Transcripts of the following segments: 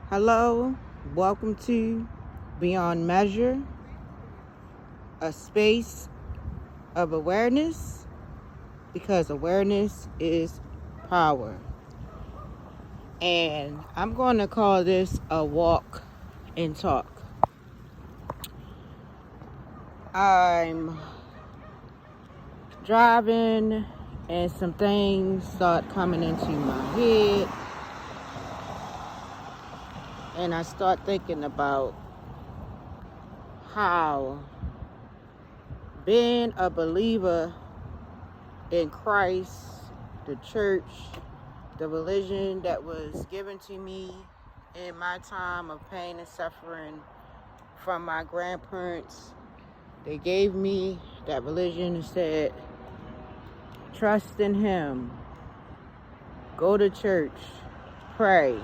Hello, welcome to Beyond Measure, a space of awareness because awareness is power. And I'm going to call this a walk and talk. I'm driving and some things start coming into my head. And I start thinking about how being a believer in Christ, the church, the religion that was given to me in my time of pain and suffering from my grandparents, they gave me that religion and said, trust in Him, go to church, pray.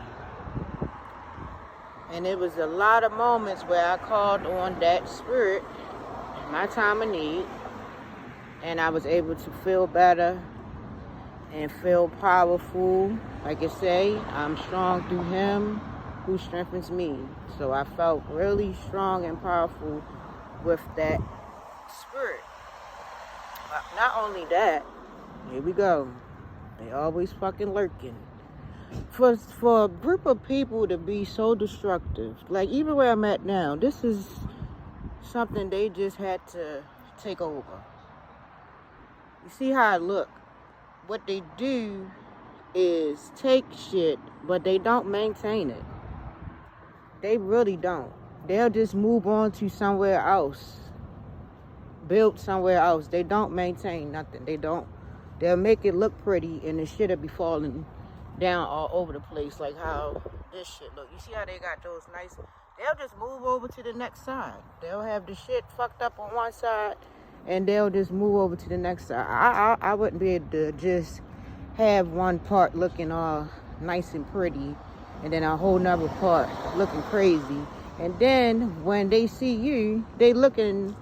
And it was a lot of moments where I called on that spirit in my time of need, and I was able to feel better and feel powerful. Like I say, I'm strong through Him who strengthens me. So I felt really strong and powerful with that spirit. But not only that, here we go. They always fucking lurking. For a group of people to be so destructive, like even where I'm at now, this is something they just had to take over. You see how I look? What they do is take shit, but they don't maintain it. They really don't. They'll just move on to somewhere else, build somewhere else. They don't maintain nothing. They'll make it look pretty, and the shit'll be falling down all over the place, like how this shit look. You see how they got those nice, they'll just move over to the next side. They'll have the shit fucked up on one side, and they'll just move over to the next side. I wouldn't be able to just have one part looking all nice and pretty, and then a whole nother part looking crazy. And then when they see you, they looking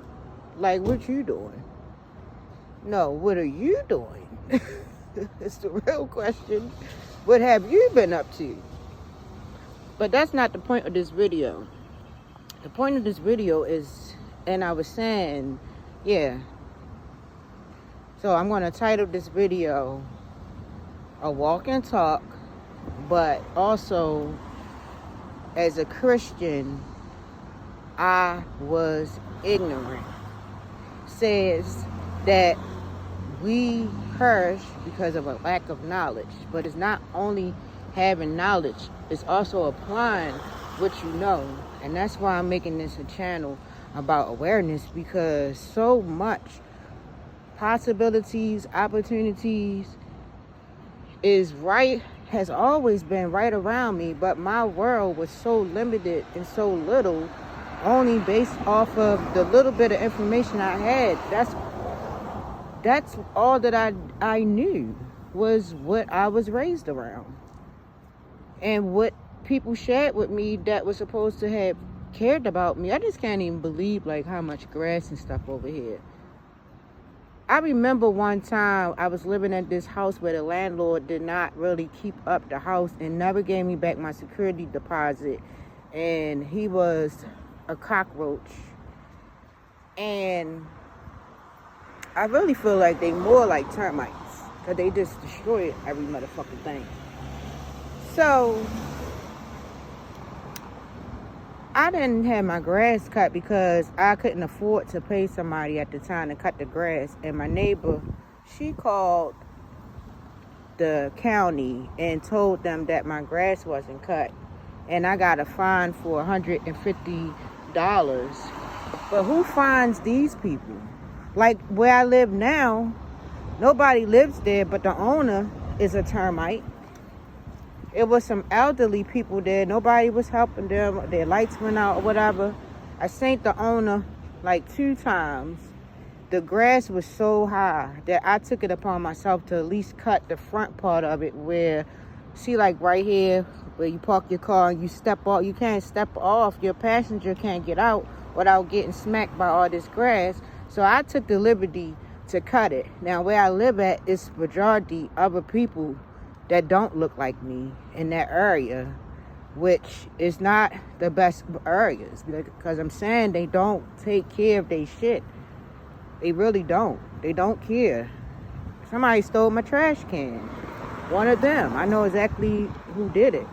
like, what you doing? No, what are you doing? It's the real question. What have you been up to? But that's not the point of this video. The point of this video is, and I was saying, yeah. So I'm going to title this video A Walk and Talk, but also as a Christian, I was ignorant. Says that we perish because of a lack of knowledge. But it's not only having knowledge, it's also applying what you know. And that's why I'm making this a channel about awareness, because so much possibilities, opportunities has always been right around me, but my world was so limited and so little, only based off of the little bit of information I had. That's all that I knew was what I was raised around. And what people shared with me that was supposed to have cared about me. I just can't even believe like how much grass and stuff over here. I remember one time I was living at this house where the landlord did not really keep up the house and never gave me back my security deposit. And he was a cockroach. And I really feel like they more like termites, because they just destroy every motherfucking thing. So I didn't have my grass cut because I couldn't afford to pay somebody at the time to cut the grass. And my neighbor, she called the county and told them that my grass wasn't cut. And I got a fine for $150. But who fines these people? Like where I live now, nobody lives there, but the owner is a termite. It was some elderly people there. Nobody was helping them. Their lights went out or whatever. I seen the owner like 2 times. The grass was so high that I took it upon myself to at least cut the front part of it, where, see, like right here where you park your car and you step off. You can't step off. Your passenger can't get out without getting smacked by all this grass. So I took the liberty to cut it. Now where I live at is majority other people that don't look like me in that area. which is not the best areas, because I'm saying they don't take care of their shit. They really don't. They don't care. Somebody stole my trash can. One of them. I know exactly who did it.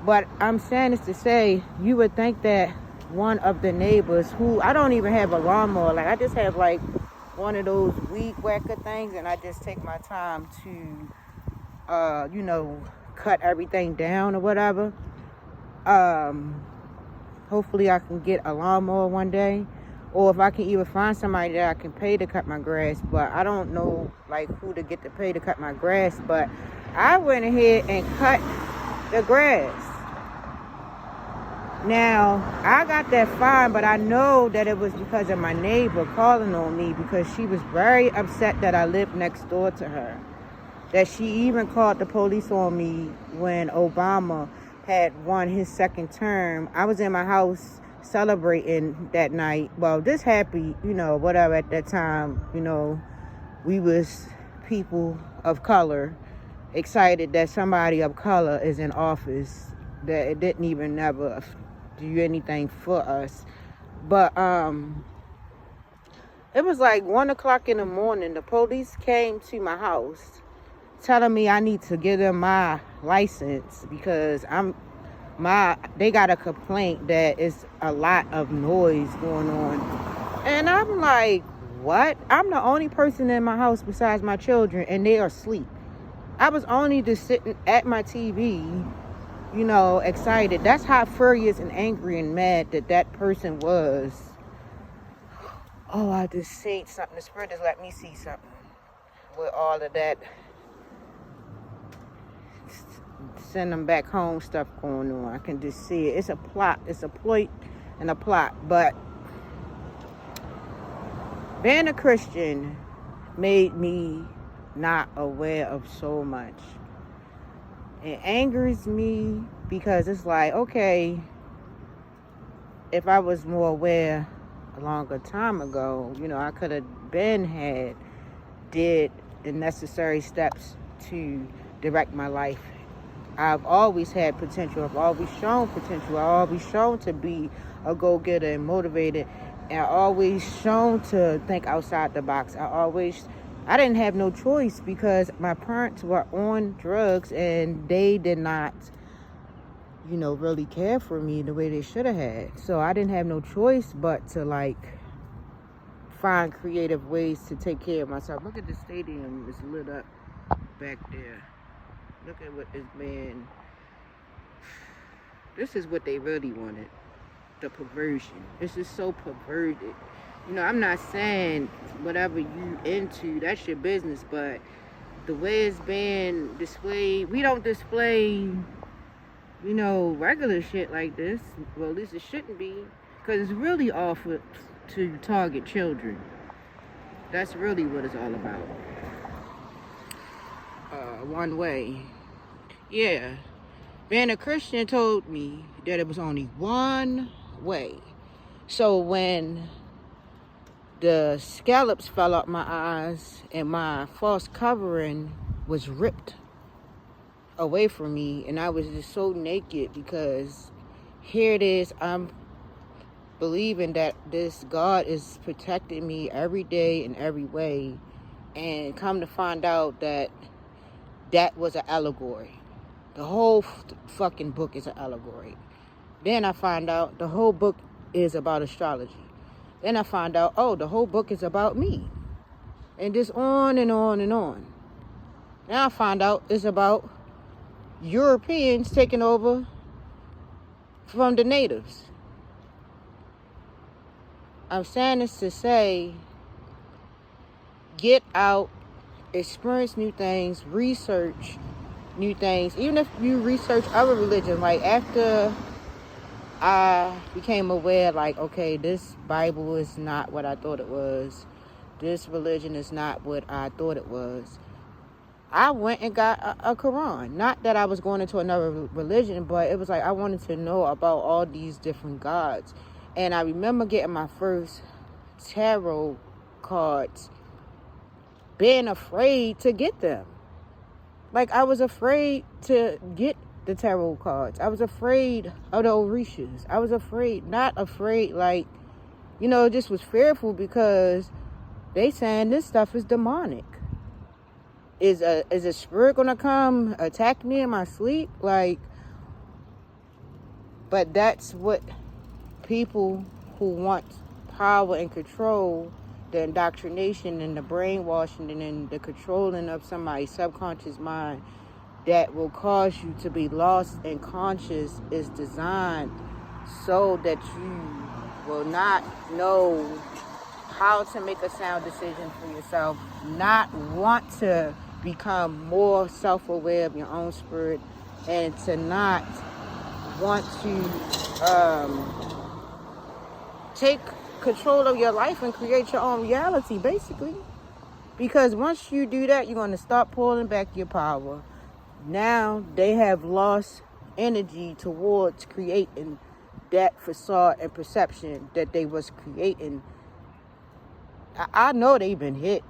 But I'm saying this to say, you would think that one of the neighbors, who I don't even have a lawnmower, like I just have like one of those weed whacker things, and I just take my time to, cut everything down or whatever. Hopefully I can get a lawnmower one day, or if I can even find somebody that I can pay to cut my grass. But I don't know like who to get to pay to cut my grass. But I went ahead and cut the grass. Now, I got that fine, but I know that it was because of my neighbor calling on me, because she was very upset that I lived next door to her. That she even called the police on me when Obama had won his second term. I was in my house celebrating that night. Well, just happy, whatever at that time, we was people of color, excited that somebody of color is in office, that it didn't even never do anything for us. But it was like 1 o'clock in the morning. The police came to my house telling me I need to give them my license because they got a complaint that it's a lot of noise going on. And I'm like, what? I'm the only person in my house besides my children, and they are asleep. I was only just sitting at my TV, excited. That's how furious and angry and mad that person was. Oh, I just seen something. The Spirit just let me see something with all of that send them back home stuff going on. I can just see it. It's a plot. It's a ploy and a plot. But being a Christian made me not aware of so much. It angers me because it's like, okay, if I was more aware a longer time ago, I could have did the necessary steps to direct my life. I've always had potential. I've always shown potential. I've always shown to be a go-getter and motivated. And I've always shown to think outside the box. I didn't have no choice because my parents were on drugs and they did not, really care for me the way they should have had. So I didn't have no choice but to find creative ways to take care of myself. Look at the stadium. It's lit up back there. Look at what this man... This is what they really wanted. The perversion. This is so perverted. I'm not saying whatever you into, that's your business, but the way it's being displayed, we don't display, regular shit like this. Well, at least it shouldn't be, because it's really offered to target children. That's really what it's all about. One way. Yeah. Being a Christian told me that it was only one way. So when the scallops fell out my eyes and my false covering was ripped away from me, and I was just so naked because here it is, I'm believing that this God is protecting me every day in every way, and come to find out that was an allegory. The whole fucking book is an allegory. Then I find out the whole book is about astrology. Then I find out, the whole book is about me. And just on and on and on. Now I find out it's about Europeans taking over from the natives. I'm saying this to say, get out, experience new things, research new things. Even if you research other religions, like after I became aware, okay, this Bible is not what I thought it was. This religion is not what I thought it was. I went and got a Quran. Not that I was going into another religion, but it was I wanted to know about all these different gods. And I remember getting my first tarot cards, being afraid to get them. I was afraid to get the tarot cards. I was afraid of the Orishas. I was afraid, not afraid like, just was fearful because they saying this stuff is demonic. Is a spirit gonna come attack me in my sleep? Like, but that's what people who want power and control, the indoctrination and the brainwashing and the controlling of somebody's subconscious mind that will cause you to be lost and conscious is designed so that you will not know how to make a sound decision for yourself, not want to become more self-aware of your own spirit, and to not want to take control of your life and create your own reality, basically. Because once you do that, you're going to start pulling back your power. Now they have lost energy towards creating that facade and perception that they was creating. I know they've been hit.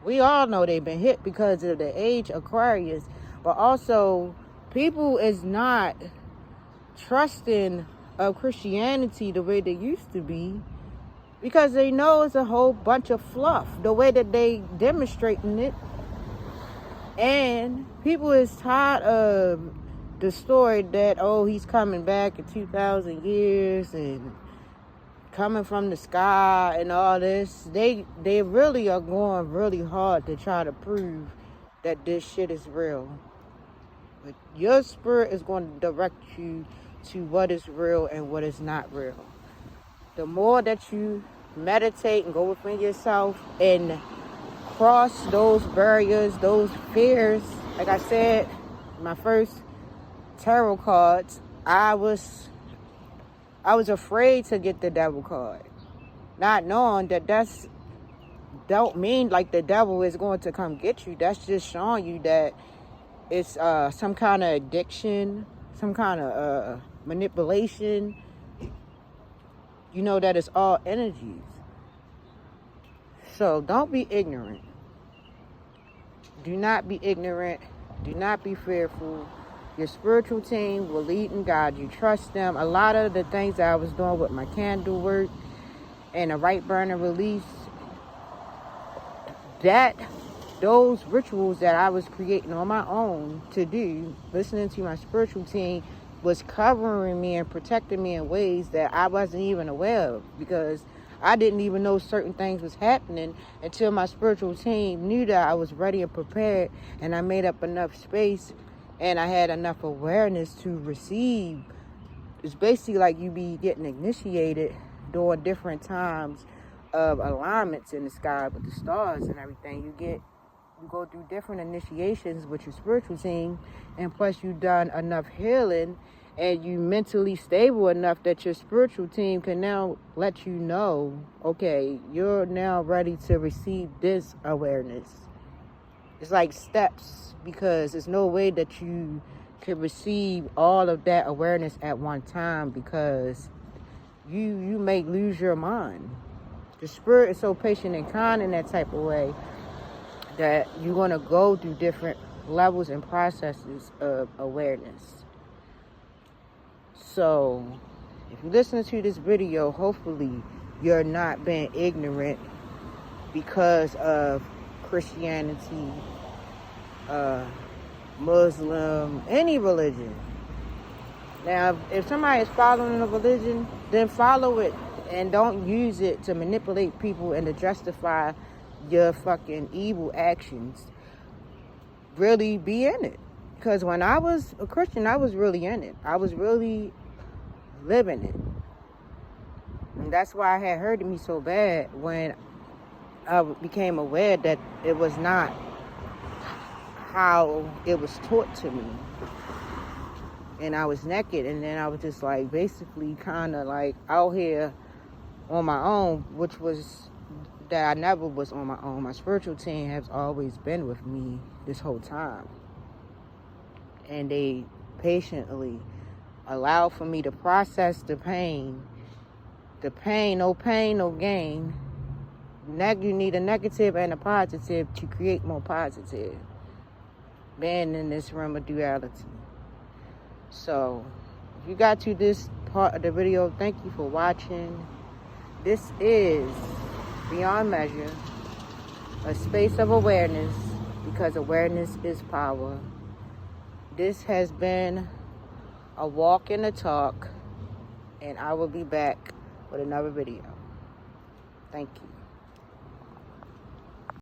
We all know they've been hit because of the age Aquarius. But also, people is not trusting of Christianity the way they used to be, because they know it's a whole bunch of fluff, the way that they demonstrating it. And people is tired of the story that, oh, he's coming back in 2,000 years and coming from the sky and all this. They really are going really hard to try to prove that this shit is real. But your spirit is going to direct you to what is real and what is not real. The more that you meditate and go within yourself and cross those barriers, those fears. Like I said, my first tarot cards, I was afraid to get the devil card, not knowing that that's don't mean like the devil is going to come get you. That's just showing you that it's some kind of addiction, some kind of manipulation. You know that it's all energies. So don't be ignorant. Do not be ignorant. Do not be fearful. Your spiritual team will lead and guide you. Trust them. A lot of the things that I was doing with my candle work and the right burner release, those rituals that I was creating on my own to do, listening to my spiritual team, was covering me and protecting me in ways that I wasn't even aware of, because I didn't even know certain things was happening until my spiritual team knew that I was ready and prepared, and I made up enough space and I had enough awareness to receive. It's basically like you be getting initiated during different times of alignments in the sky with the stars and everything. You go through different initiations with your spiritual team, and plus you've done enough healing and you mentally stable enough that your spiritual team can now let you know, okay, you're now ready to receive this awareness. It's like steps, because there's no way that you can receive all of that awareness at one time, because you may lose your mind. The spirit is so patient and kind in that type of way that you're going to go through different levels and processes of awareness. So, if you listen to this video, hopefully you're not being ignorant because of Christianity, Muslim, any religion. Now, if somebody is following a religion, then follow it and don't use it to manipulate people and to justify your fucking evil actions. Really be in it. Because when I was a Christian, I was really in it. I was really living it. And that's why it had hurted me so bad when I became aware that it was not how it was taught to me. And I was naked, and then I was just like basically kind of like out here on my own, which was that I never was on my own. My spiritual team has always been with me this whole time. And they patiently allow for me to process the pain. The pain, no gain. You need a negative and a positive to create more positive. Being in this realm of duality. So if you got to this part of the video, thank you for watching. This is Beyond Measure, a space of awareness, because awareness is power. This has been a walk and a talk, and I will be back with another video. Thank you.